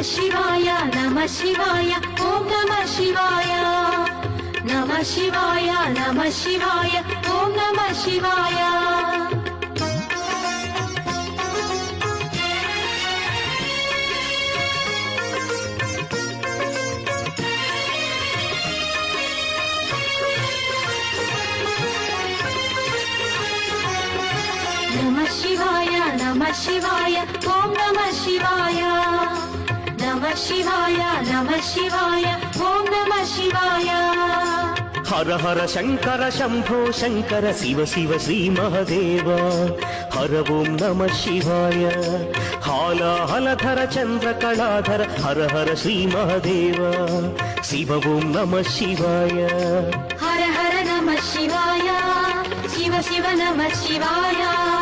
शिवाय नमः शिवाय ॐ नमः शिवाय नमः शिवाय नमः शिवाय ॐ नमः शिवाय नमः शिवाय नमः शिवाय ॐ नमः शिवाय नमः शिवाय नमः शिवाय ॐ नमः शिवाय हर हर शंकर शंभो शंकर शिव शिव श्री महादेव हर ओं नमः शिवाय हालाहलधर चंद्रकलाधर हर हर श्री महादेव शिव ओं नमः शिवाय हर हर नमः शिवाय शिव शिव नमः शिवाय